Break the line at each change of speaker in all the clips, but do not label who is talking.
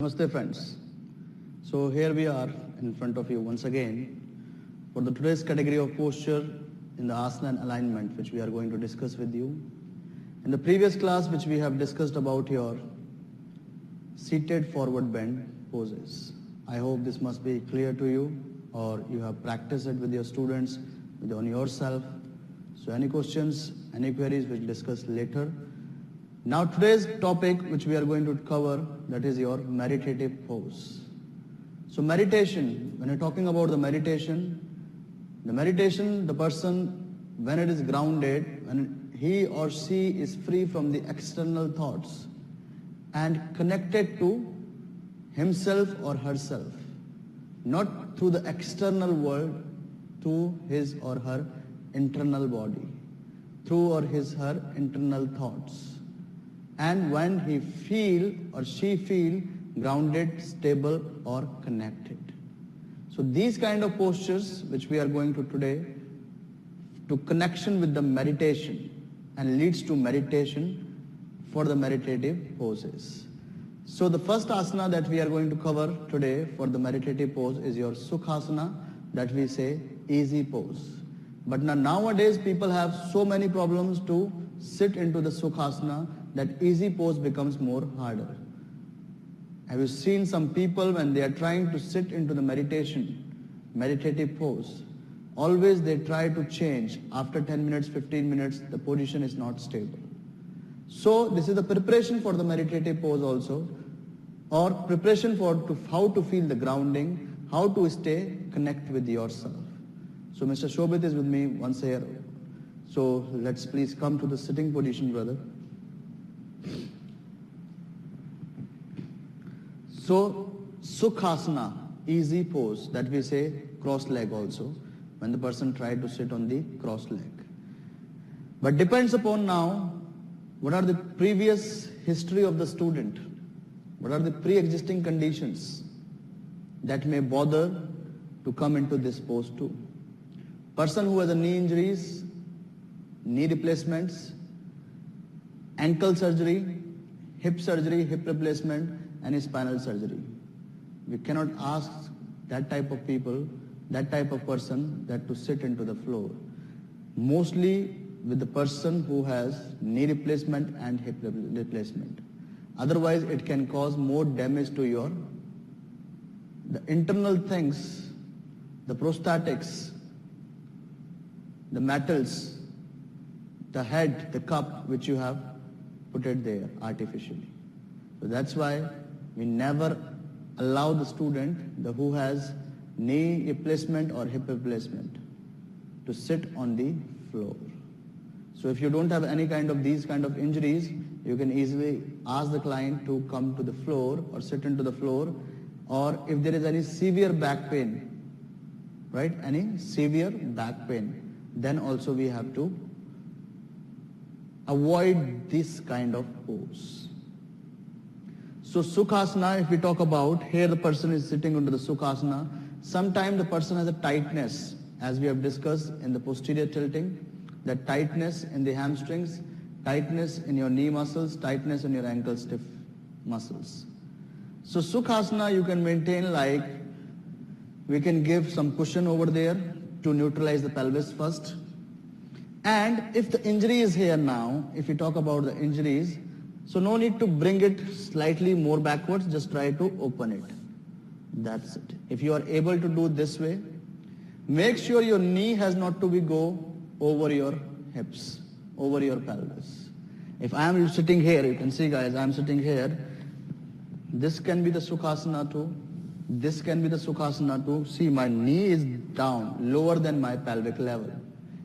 Namaste friends. So here we are in front of you once again for the today's category of posture in the asana and alignment, which we are going to discuss with you. In the previous class which we have discussed about your seated forward bend poses. I hope this must be clear to you, or you have practiced it with your students, on yourself. So any questions, any queries we'll discuss later. Now today's topic which we are going to cover, that is your meditative pose. So meditation, when you're talking about the meditation, the person, when it is grounded, when he or she is free from the external thoughts and connected to himself or herself, not through the external world, to his or her internal body, through or his her internal thoughts. And when he feel or she feel grounded, stable or connected. So these kind of postures which we are going to today, to connection with the meditation and leads to meditation for the meditative poses. So the first asana that we are going to cover today for the meditative pose is your Sukhasana, that we say easy pose. But nowadays people have so many problems to sit into the Sukhasana that easy pose becomes more harder. Have you seen some people when they are trying to sit into the meditative pose, always they try to change. After 10 minutes, 15 minutes, the position is not stable. So this is the preparation for the meditative pose also, or preparation for how to feel the grounding, how to stay connect with yourself. So Mr. Shobit is with me once here. So let's please come to the sitting position, brother. So Sukhasana, easy pose, that we say cross leg also, when the person tried to sit on the cross leg. But depends upon now, what are the previous history of the student? What are the pre-existing conditions that may bother to come into this pose too? Person who has a knee injuries, knee replacements, ankle surgery, hip replacement, and spinal surgery. We cannot ask that type of people, that type of person, that to sit into the floor. Mostly with the person who has knee replacement and hip replacement. Otherwise it can cause more damage to the internal things, the prosthetics, the metals, the head, the cup which you have put it there artificially. So that's why we never allow the student who has knee replacement or hip replacement to sit on the floor. So if you don't have any kind of these kind of injuries, you can easily ask the client to come to the floor or sit into the floor. Or if there is any severe back pain, right, any severe back pain, then also we have to avoid this kind of pose. So Sukhasana, if we talk about, here the person is sitting under the Sukhasana. Sometimes the person has a tightness, as we have discussed in the posterior tilting, that tightness in the hamstrings, tightness in your knee muscles, tightness in your ankle stiff muscles. So Sukhasana you can maintain like, we can give some cushion over there to neutralize the pelvis first. And if the injury is here now, if we talk about the injuries, so no need to bring it slightly more backwards, just try to open it. That's it. If you are able to do this way, make sure your knee has not to be go over your hips, over your pelvis. If I am sitting here, you can see guys, I am sitting here, this can be the Sukhasana too, this can be the Sukhasana too. See, my knee is down, lower than my pelvic level.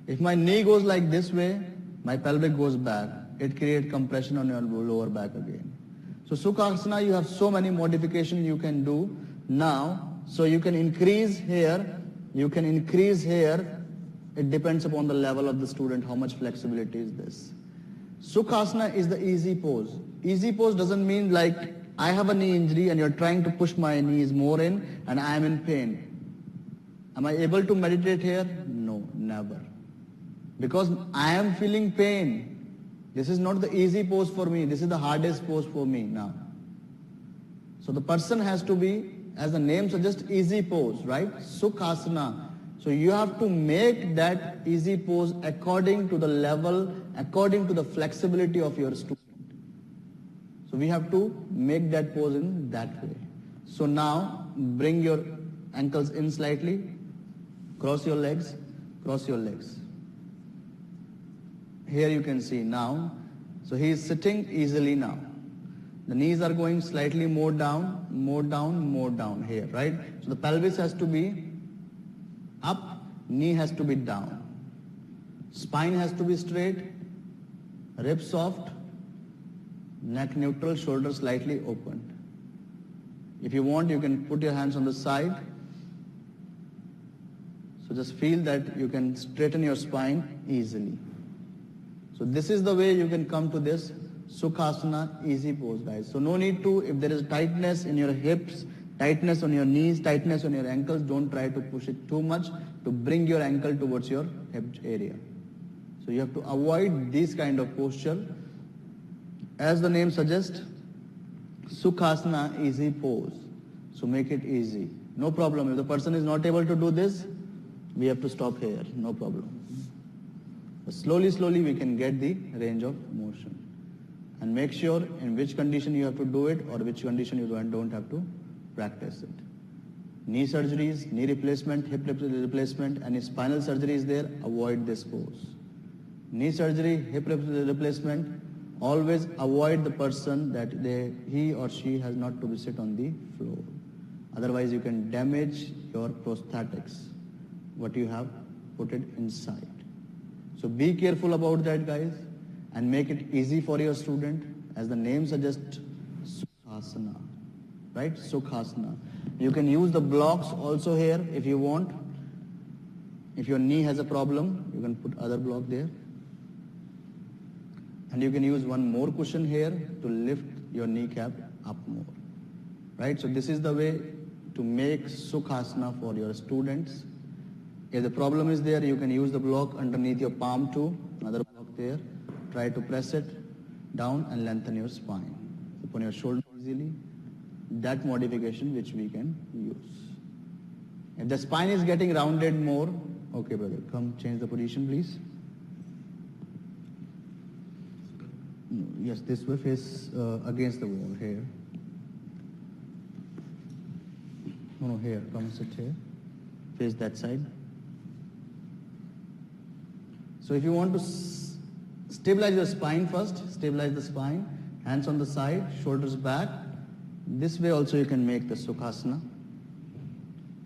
If my knee goes like this way, my pelvic goes back. It creates compression on your lower back again. So Sukhasana, you have so many modifications you can do now. So you can increase here, you can increase here. It depends upon the level of the student, how much flexibility is this. Sukhasana is the easy pose. Easy pose doesn't mean like I have a knee injury and you're trying to push my knees more in and I am in pain. Am I able to meditate here? No, never. Because I am feeling pain. This is not the easy pose for me. This is the hardest pose for me now. So the person has to be, as the name suggests, easy pose, right? Sukhasana. So you have to make that easy pose according to the level, according to the flexibility of your student. So we have to make that pose in that way. So now bring your ankles in slightly, cross your legs, cross your legs. Here you can see now. So he is sitting easily now. The knees are going slightly more down, more down, more down here, right? So the pelvis has to be up, knee has to be down. Spine has to be straight, ribs soft, neck neutral, shoulders slightly opened. If you want, you can put your hands on the side. So just feel that you can straighten your spine easily. So this is the way you can come to this Sukhasana easy pose, guys. So no need to, if there is tightness in your hips, tightness on your knees, tightness on your ankles, don't try to push it too much to bring your ankle towards your hip area. So you have to avoid this kind of posture. As the name suggests, Sukhasana easy pose. So make it easy. No problem. If the person is not able to do this, we have to stop here. No problem. But slowly, slowly we can get the range of motion. And make sure in which condition you have to do it or which condition you don't have to practice it. Knee surgeries, knee replacement, hip replacement, and if spinal surgery is there, avoid this pose. Knee surgery, hip replacement, always avoid the person that he or she has not to be sit on the floor. Otherwise you can damage your prosthetics, what you have put it inside. So be careful about that, guys, and make it easy for your student. As the name suggests, Sukhasana, right? Sukhasana. You can use the blocks also here if you want. If your knee has a problem, you can put other block there. And you can use one more cushion here to lift your kneecap up more, right? So this is the way to make Sukhasana for your students. If the problem is there, you can use the block underneath your palm too, another block there. Try to press it down and lengthen your spine. Open your shoulder easily. That modification which we can use. If the spine is getting rounded more, okay brother, come change the position please. No, yes, this way face against the wall here. No, here, come sit here. Face that side. So if you want to stabilize your spine first, stabilize the spine, hands on the side, shoulders back. This way also you can make the Sukhasana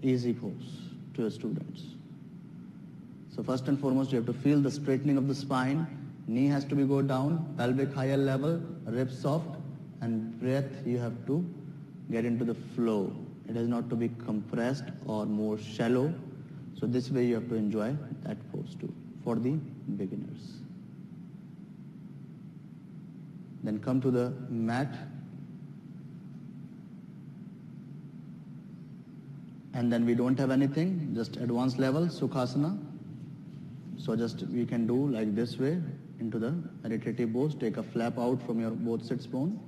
easy pose to your students. So first and foremost, you have to feel the straightening of the spine. Knee has to be go down, pelvic higher level, ribs soft, and breath you have to get into the flow. It has not to be compressed or more shallow. So this way you have to enjoy that pose too for the beginners. Then come to the mat. And then we don't have anything, just advanced level, Sukhasana. So just we can do like this way into the meditative pose. Take a flap out from your both sits bone.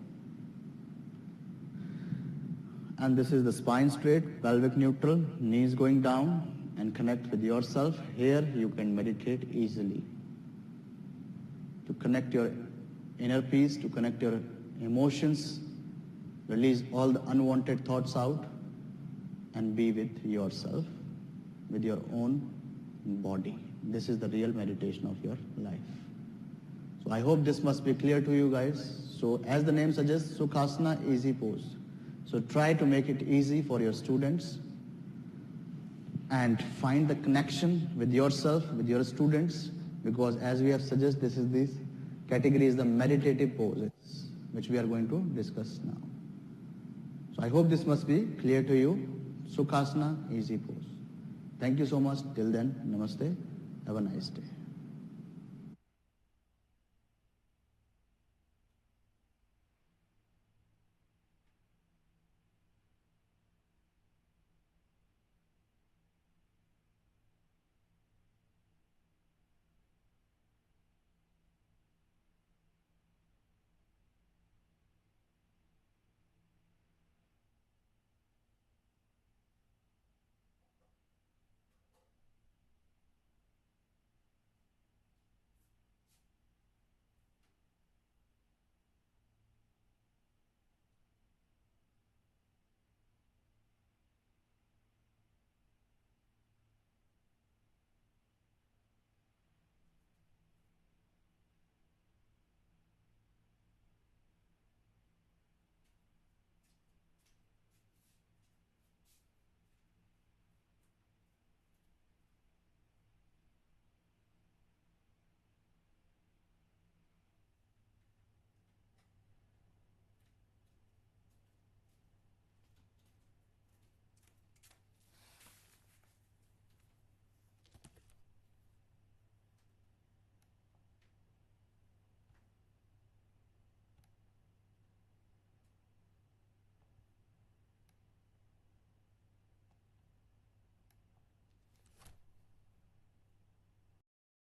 And this is the spine straight, pelvic neutral, knees going down, and connect with yourself. Here you can meditate easily. To connect your inner peace, to connect your emotions, release all the unwanted thoughts out, and be with yourself, with your own body. This is the real meditation of your life. So I hope this must be clear to you guys. So as the name suggests, Sukhasana easy pose. So try to make it easy for your students and find the connection with yourself, with your students, because as we have suggested, this category is the meditative poses, which we are going to discuss now. So I hope this must be clear to you. Sukhasana easy pose. Thank you so much. Till then, namaste. Have a nice day.